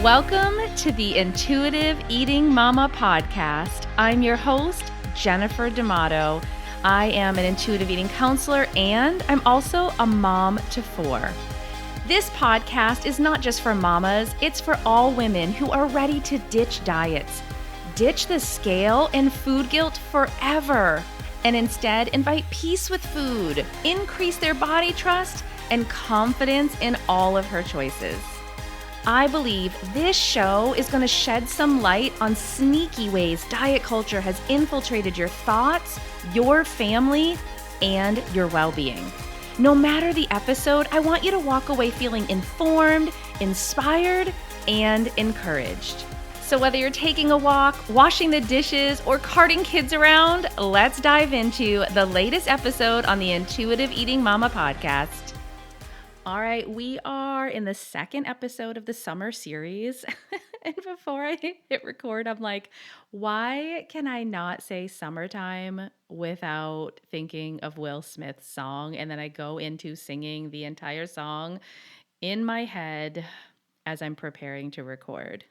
Welcome to the Intuitive Eating Mama podcast. I'm your host, Jennifer D'Amato. I am an intuitive eating counselor and I'm also a mom to 4. This podcast is not just for mamas, it's for all women who are ready to ditch diets, ditch the scale and food guilt forever, and instead invite peace with food, increase their body trust, and confidence in all of her choices. I believe this show is going to shed some light on sneaky ways diet culture has infiltrated your thoughts, your family, and your well-being. No matter the episode, I want you to walk away feeling informed, inspired, and encouraged. So whether you're taking a walk, washing the dishes, or carting kids around, let's dive into the latest episode on the Intuitive Eating Mama podcast. All right, we are in the second episode of the summer series. And before I hit record, I'm like, why can I not say summertime without thinking of Will Smith's song? And then I go into singing the entire song in my head as I'm preparing to record.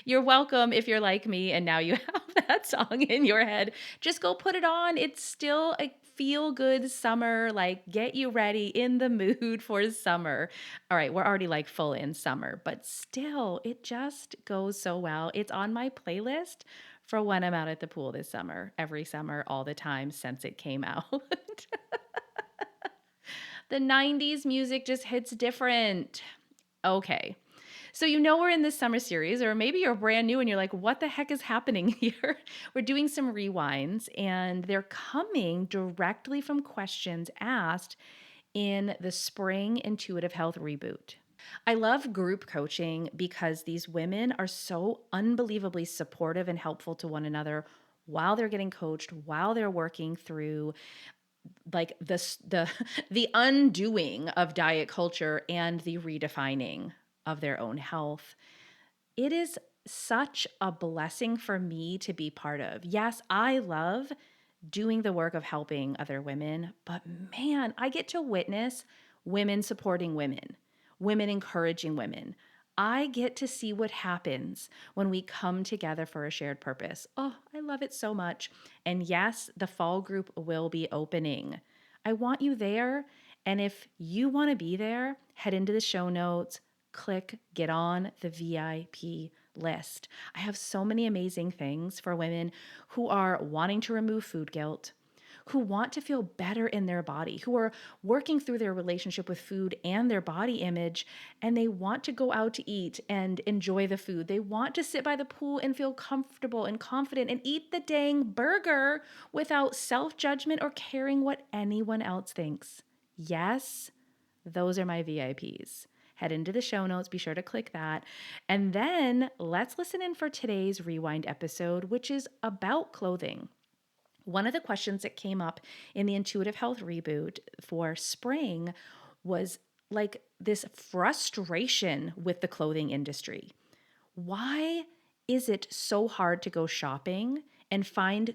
You're welcome if you're like me and now you have that song in your head. Just go put it on. It's still a feel good summer, like get you ready in the mood for summer. All right, we're already like full in summer, but still, it just goes so well. It's on my playlist for when I'm out at the pool this summer, every summer, all the time since it came out. The 90s music just hits different. Okay. So you know we're in this summer series, or maybe you're brand new and you're like, what the heck is happening here? We're doing some rewinds, and they're coming directly from questions asked in the spring intuitive health reboot. I love group coaching because these women are so unbelievably supportive and helpful to one another while they're getting coached, while they're working through like the undoing of diet culture and the redefining of their own health. It is such a blessing for me to be part of. Yes, I love doing the work of helping other women, but man, I get to witness women supporting women, women encouraging women. I get to see what happens when we come together for a shared purpose. Oh, I love it so much. And yes, the fall group will be opening. I want you there. And if you want to be there, head into the show notes, click get on the VIP list. I have so many amazing things for women who are wanting to remove food guilt, who want to feel better in their body, who are working through their relationship with food and their body image, and they want to go out to eat and enjoy the food. They want to sit by the pool and feel comfortable and confident and eat the dang burger without self-judgment or caring what anyone else thinks. Yes, those are my VIPs. Head into the show notes, be sure to click that. And then let's listen in for today's Rewind episode, which is about clothing. One of the questions that came up in the Intuitive Health Reboot for spring was like this frustration with the clothing industry. Why is it so hard to go shopping and find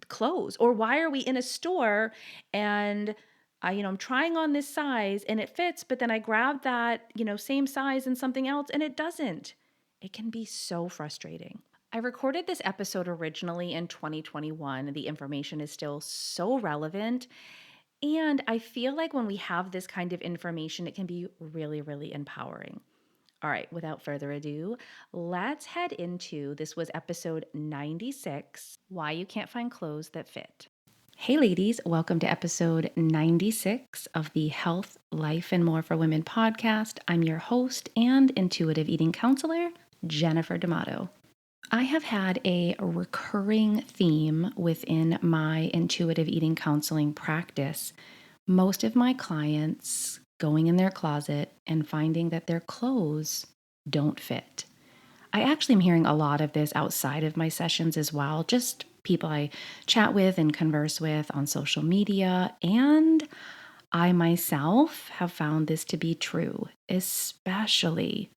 clothes? Or why are we in a store and I'm trying on this size and it fits, but then I grab that, same size and something else and it doesn't. It can be so frustrating. I recorded this episode originally in 2021. The information is still so relevant. And I feel like when we have this kind of information, it can be really, really empowering. All right, without further ado, let's head into this was episode 96, Why You Can't Find Clothes That Fit. Hey ladies, welcome to episode 96 of the Health, Life, and More for Women podcast. I'm your host and intuitive eating counselor, Jennifer D'Amato. I have had a recurring theme within my intuitive eating counseling practice. Most of my clients going in their closet and finding that their clothes don't fit. I actually am hearing a lot of this outside of my sessions as well, just people I chat with and converse with on social media. And I myself have found this to be true, especially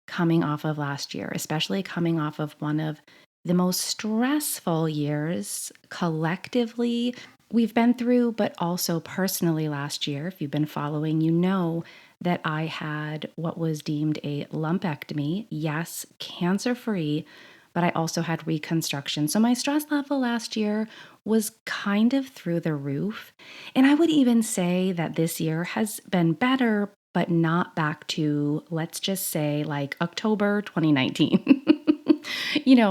coming off of last year, especially coming off of one of the most stressful years collectively we've been through, but also personally last year. If you've been following, you know that I had what was deemed a lumpectomy. Yes, cancer-free, but I also had reconstruction. So my stress level last year was kind of through the roof. And I would even say that this year has been better, but not back to, let's just say, like October 2019,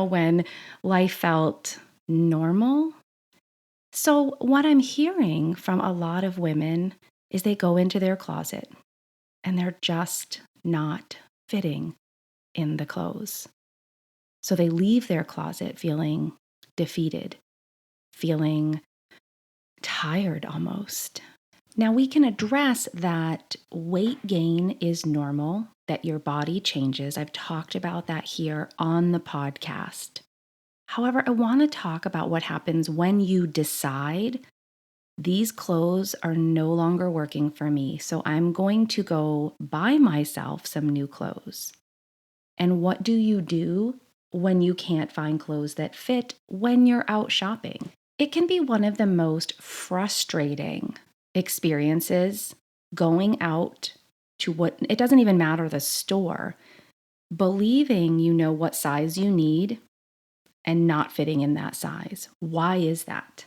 when life felt normal. So, what I'm hearing from a lot of women is they go into their closet and they're just not fitting in the clothes. So, they leave their closet feeling defeated, feeling tired almost. Now, we can address that weight gain is normal, that your body changes. I've talked about that here on the podcast. However, I want to talk about what happens when you decide these clothes are no longer working for me, so I'm going to go buy myself some new clothes. And what do you do when you can't find clothes that fit when you're out shopping? It can be one of the most frustrating experiences going out to it doesn't even matter the store, believing you know what size you need and not fitting in that size. Why is that?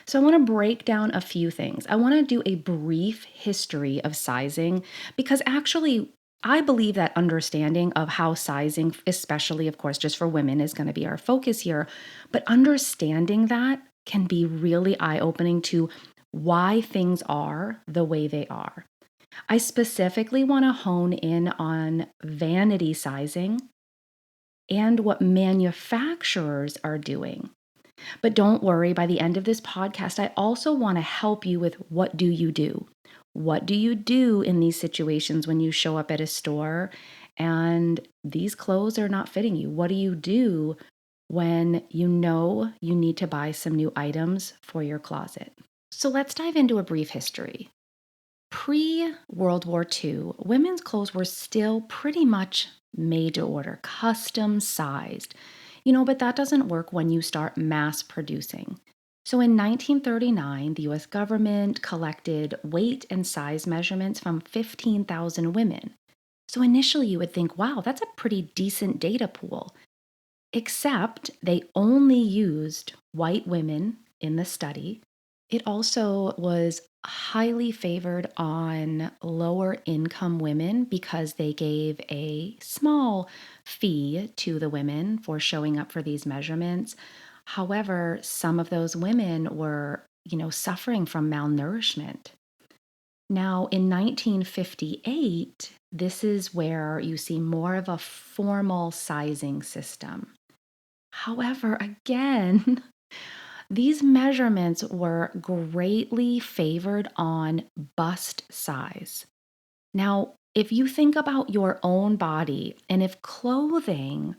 So I want to break down a few things. I want to do a brief history of sizing because actually I believe that understanding of how sizing, especially of course just for women, is going to be our focus here, but understanding that can be really eye-opening to why things are the way they are. I specifically want to hone in on vanity sizing and what manufacturers are doing. But don't worry, by the end of this podcast, I also want to help you with what do you do? What do you do in these situations when you show up at a store and these clothes are not fitting you? What do you do when you know you need to buy some new items for your closet? So let's dive into a brief history. Pre-World War II, women's clothes were still pretty much made to order, custom sized. But that doesn't work when you start mass producing. So in 1939, the US government collected weight and size measurements from 15,000 women. So initially you would think, wow, that's a pretty decent data pool. Except they only used white women in the study. It also was highly favored on lower income women because they gave a small fee to the women for showing up for these measurements. However, some of those women were, suffering from malnourishment. Now, in 1958, this is where you see more of a formal sizing system. However, again, these measurements were greatly favored on bust size. Now, if you think about your own body and if clothing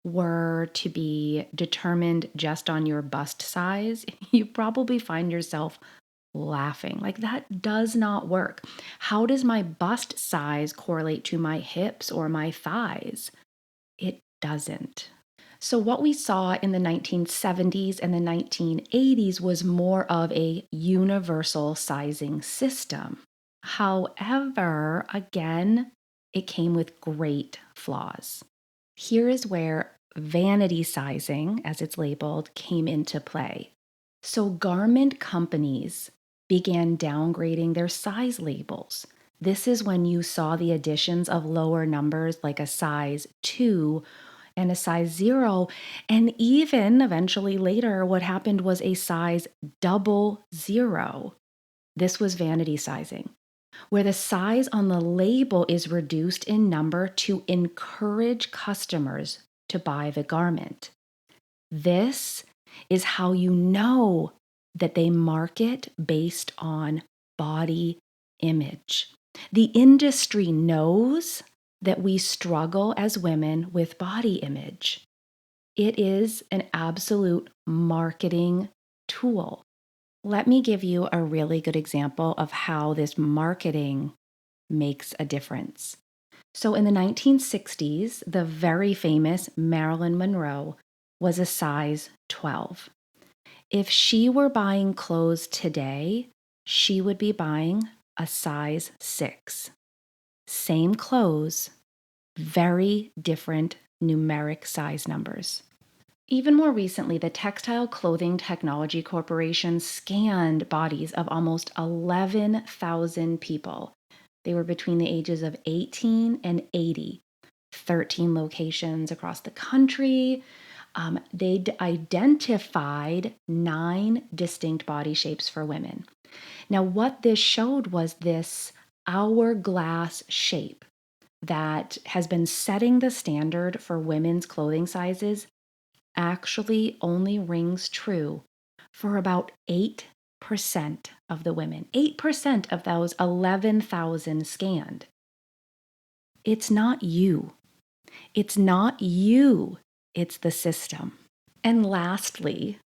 were to be determined just on your bust size, you probably find yourself laughing. Like, that does not work. How does my bust size correlate to my hips or my thighs? It doesn't. So, what we saw in the 1970s and the 1980s was more of a universal sizing system. However, again, it came with great flaws. Here is where vanity sizing, as it's labeled, came into play. So, garment companies began downgrading their size labels. This is when you saw the additions of lower numbers like a size 2 and a size 0. And even eventually later, what happened was a size 00. This was vanity sizing, where the size on the label is reduced in number to encourage customers to buy the garment. This is how you know that they market based on body image. The industry knows that we struggle as women with body image. It is an absolute marketing tool. Let me give you a really good example of how this marketing makes a difference. So in the 1960s, the very famous Marilyn Monroe was a size 12. If she were buying clothes today, she would be buying a size 6. Same clothes, very different numeric size numbers. Even more recently, the Textile Clothing Technology Corporation scanned bodies of almost 11,000 people. They were between the ages of 18 and 80, 13 locations across the country. They identified 9 distinct body shapes for women. Now, what this showed was this hourglass shape that has been setting the standard for women's clothing sizes actually only rings true for about 8% of the women. 8% of those 11,000 scanned. It's not you. It's not you. It's the system. And lastly,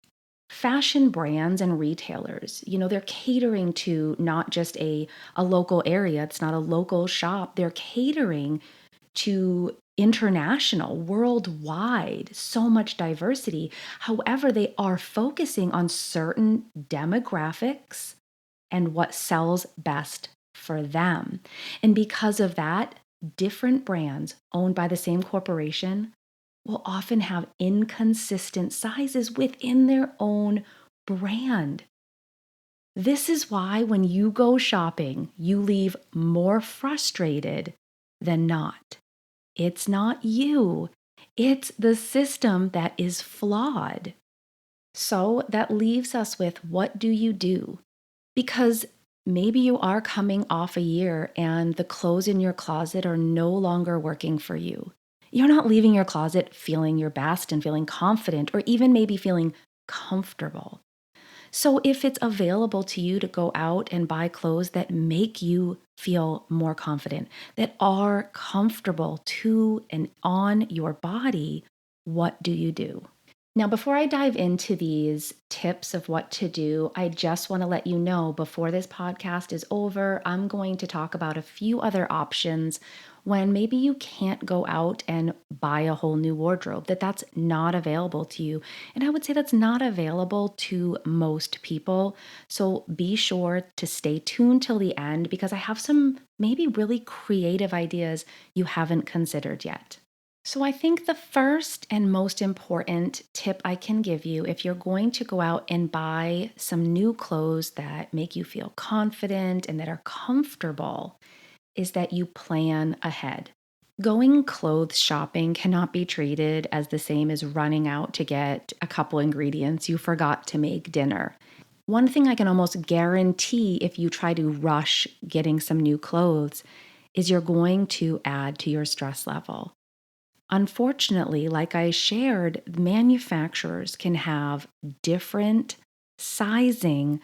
fashion brands and retailers, they're catering to not just a local area. It's not a local shop. They're catering to international, worldwide, so much diversity. However, they are focusing on certain demographics and what sells best for them. And because of that, different brands owned by the same corporation will often have inconsistent sizes within their own brand. This is why when you go shopping, you leave more frustrated than not. It's not you. It's the system that is flawed. So that leaves us with, what do you do? Because maybe you are coming off a year and the clothes in your closet are no longer working for you. You're not leaving your closet feeling your best and feeling confident or even maybe feeling comfortable. So if it's available to you to go out and buy clothes that make you feel more confident, that are comfortable to and on your body, what do you do? Now, before I dive into these tips of what to do, I just want to let you know before this podcast is over, I'm going to talk about a few other options when maybe you can't go out and buy a whole new wardrobe, that's not available to you. And I would say that's not available to most people. So be sure to stay tuned till the end because I have some maybe really creative ideas you haven't considered yet. So I think the first and most important tip I can give you if you're going to go out and buy some new clothes that make you feel confident and that are comfortable is that you plan ahead. Going clothes shopping cannot be treated as the same as running out to get a couple ingredients you forgot to make dinner. One thing I can almost guarantee if you try to rush getting some new clothes is you're going to add to your stress level. Unfortunately, like I shared, manufacturers can have different sizing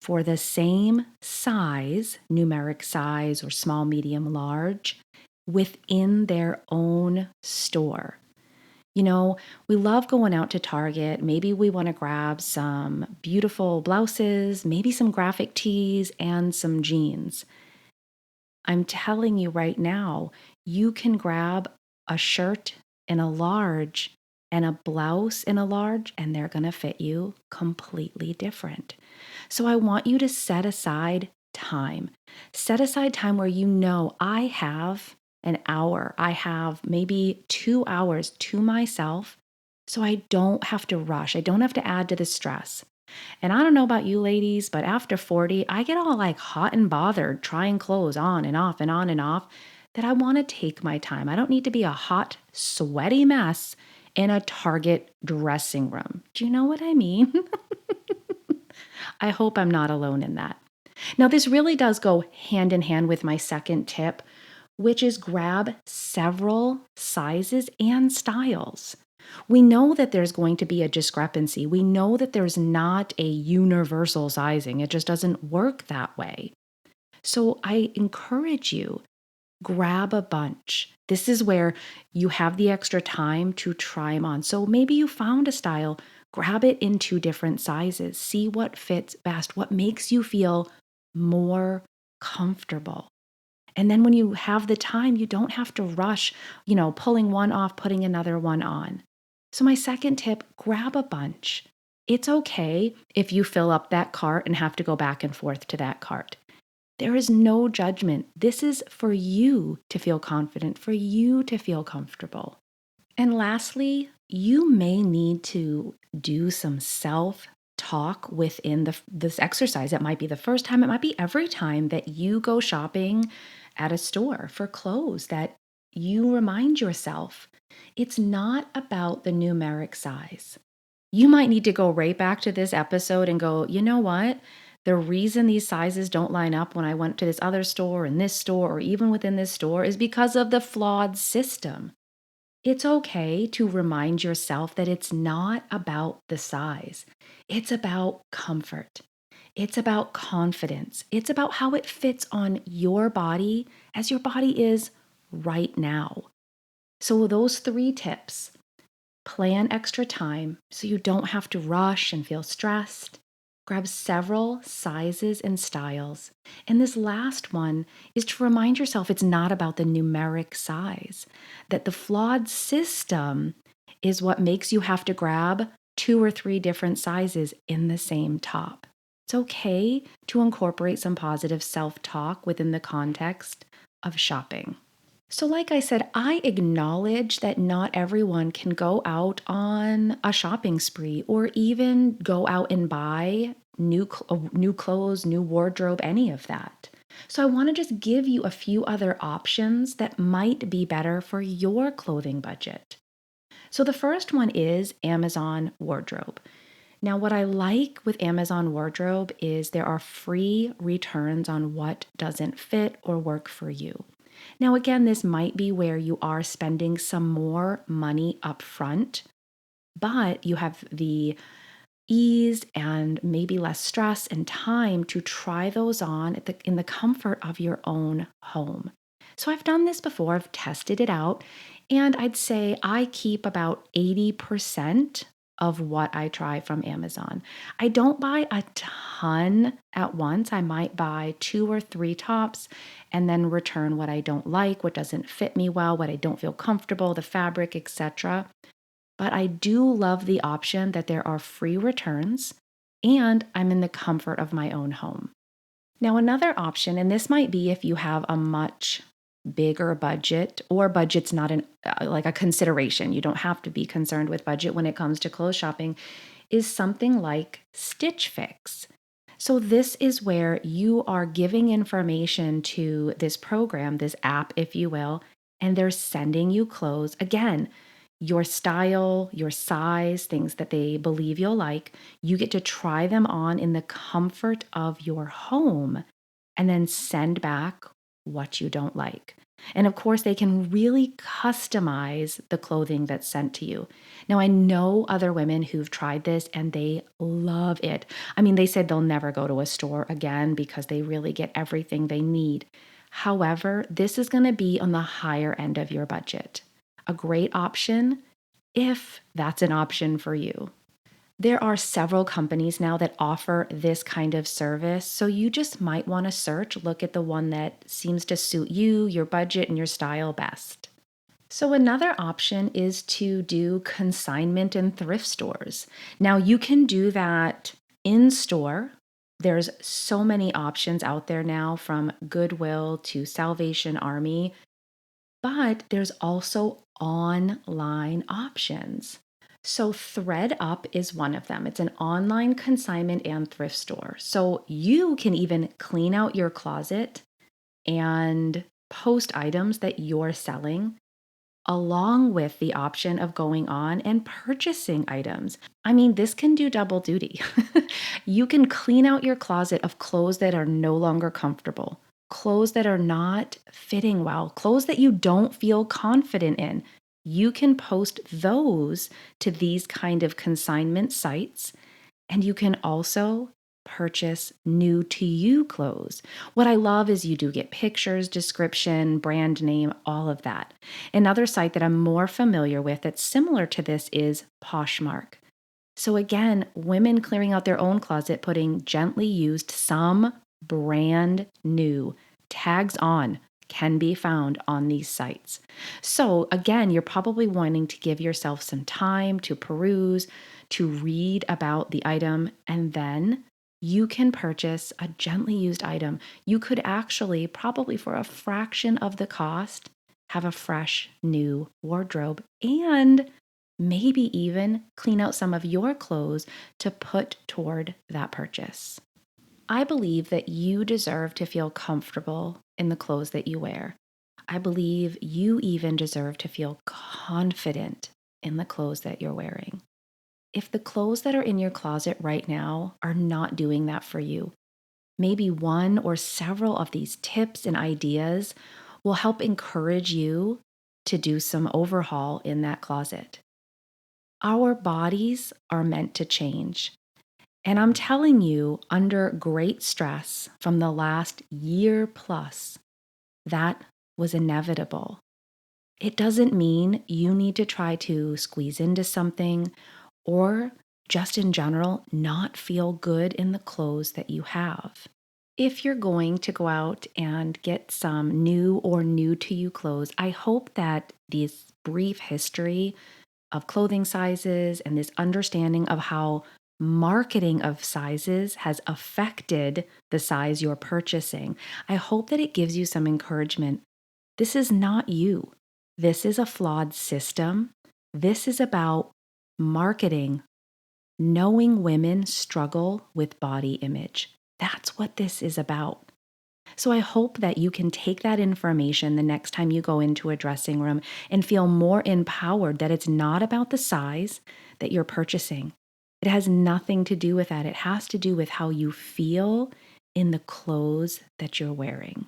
for the same size, numeric size or small, medium, large, within their own store. We love going out to Target. Maybe we want to grab some beautiful blouses, maybe some graphic tees, and some jeans. I'm telling you right now, you can grab a shirt in a large and a blouse in a large, and they're going to fit you completely different. So I want you to set aside time. Set aside time where I have an hour, I have maybe 2 hours to myself, so I don't have to rush. I don't have to add to the stress. And I don't know about you ladies, but after 40, I get all like hot and bothered trying clothes on and off and on and off that I want to take my time. I don't need to be a hot, sweaty mess in a Target dressing room. Do you know what I mean? I hope I'm not alone in that. Now, this really does go hand in hand with my second tip, which is grab several sizes and styles. We know that there's going to be a discrepancy. We know that there's not a universal sizing. It just doesn't work that way. So I encourage you, grab a bunch. This is where you have the extra time to try them on. So maybe you found a style, grab it in 2 different sizes. See what fits best, what makes you feel more comfortable. And then when you have the time, you don't have to rush, pulling one off, putting another one on. So my second tip, grab a bunch. It's okay if you fill up that cart and have to go back and forth to that cart. There is no judgment. This is for you to feel confident, for you to feel comfortable. And lastly, you may need to do some self-talk within this exercise. It might be the first time, it might be every time that you go shopping at a store for clothes, that you remind yourself it's not about the numeric size. You might need to go right back to this episode and go, you know what? The reason these sizes don't line up when I went to this other store and this store, or even within this store, is because of the flawed system. It's okay to remind yourself that it's not about the size. It's about comfort. It's about confidence. It's about how it fits on your body as your body is right now. So, those 3 tips: plan extra time so you don't have to rush and feel stressed. Grab several sizes and styles. And this last one is to remind yourself it's not about the numeric size, that the flawed system is what makes you have to grab 2 or 3 different sizes in the same top. It's okay to incorporate some positive self-talk within the context of shopping. So, like I said, I acknowledge that not everyone can go out on a shopping spree or even go out and buy new clothes, new wardrobe, any of that. So, I want to just give you a few other options that might be better for your clothing budget. So, the first one is Amazon Wardrobe. Now, what I like with Amazon Wardrobe is there are free returns on what doesn't fit or work for you. Now, again, this might be where you are spending some more money up front, but you have the ease and maybe less stress and time to try those on in the comfort of your own home. So I've done this before, I've tested it out, and I'd say I keep about 80% of what I try from Amazon. I don't buy a ton at once. I might buy 2 or 3 tops and then return what I don't like, what doesn't fit me well, what I don't feel comfortable, the fabric, etc. But I do love the option that there are free returns and I'm in the comfort of my own home. Now, another option, and this might be if you have a much bigger budget or budget's not like a consideration. You don't have to be concerned with budget when it comes to clothes shopping, is something like Stitch Fix. So this is where you are giving information to this program, this app, if you will, and they're sending you clothes. Again, your style, your size, things that they believe you'll like. You get to try them on in the comfort of your home and then send back what you don't like. And of course, they can really customize the clothing that's sent to you. Now, I know other women who've tried this and they love it. I mean, they said they'll never go to a store again because they really get everything they need. However, this is going to be on the higher end of your budget. A great option if that's an option for you. There are several companies now that offer this kind of service, so you just might want to look at the one that seems to suit you, your budget, and your style best. So another option is to do consignment in thrift stores. Now you can do that in store. There's so many options out there now, from Goodwill to Salvation Army, but there's also online options. So ThreadUp is one of them. It's an online consignment and thrift store. So you can even clean out your closet and post items that you're selling, along with the option of going on and purchasing items. I mean, this can do double duty. You can clean out your closet of clothes that are no longer comfortable, clothes that are not fitting well, clothes that you don't feel confident in. You can post those to these kind of consignment sites, and you can also purchase new to you clothes. What I love is you do get pictures, description, brand name, all of that. Another site that I'm more familiar with that's similar to this is Poshmark. So again, women clearing out their own closet, putting gently used, some brand new tags on, can be found on these sites. So again, you're probably wanting to give yourself some time to peruse, to read about the item, and then you can purchase a gently used item. You could actually, probably for a fraction of the cost, have a fresh new wardrobe and maybe even clean out some of your clothes to put toward that purchase. I believe that you deserve to feel comfortable in the clothes that you wear. I believe you even deserve to feel confident in the clothes that you're wearing. If the clothes that are in your closet right now are not doing that for you, maybe one or several of these tips and ideas will help encourage you to do some overhaul in that closet. Our bodies are meant to change. And I'm telling you, under great stress from the last year plus, that was inevitable. It doesn't mean you need to try to squeeze into something or just in general not feel good in the clothes that you have. If you're going to go out and get some new or new to you clothes, I hope that this brief history of clothing sizes and this understanding of how marketing of sizes has affected the size you're purchasing, I hope that it gives you some encouragement. This is not you. This is a flawed system. This is about marketing, knowing women struggle with body image. That's what this is about. So I hope that you can take that information the next time you go into a dressing room and feel more empowered that it's not about the size that you're purchasing. It has nothing to do with that. It has to do with how you feel in the clothes that you're wearing.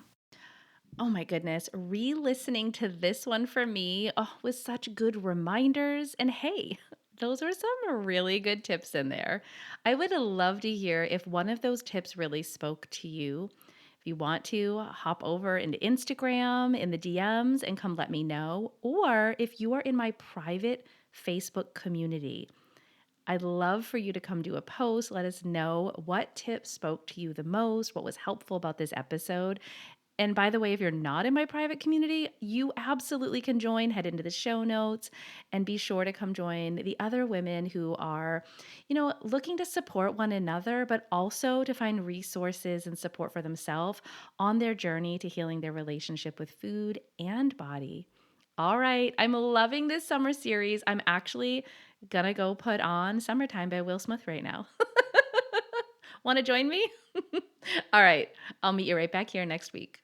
Oh my goodness, re-listening to this one for me was such good reminders. And hey, those were some really good tips in there. I would love to hear if one of those tips really spoke to you. If you want to, hop over into Instagram in the DMs and come let me know. Or if you are in my private Facebook community, I'd love for you to come do a post. Let us know what tips spoke to you the most, what was helpful about this episode. And by the way, if you're not in my private community, you absolutely can join. Head into the show notes and be sure to come join the other women who are, looking to support one another, but also to find resources and support for themselves on their journey to healing their relationship with food and body. All right, I'm loving this summer series. I'm actually gonna go put on Summertime by Will Smith right now. Want to join me? All right, I'll meet you right back here next week.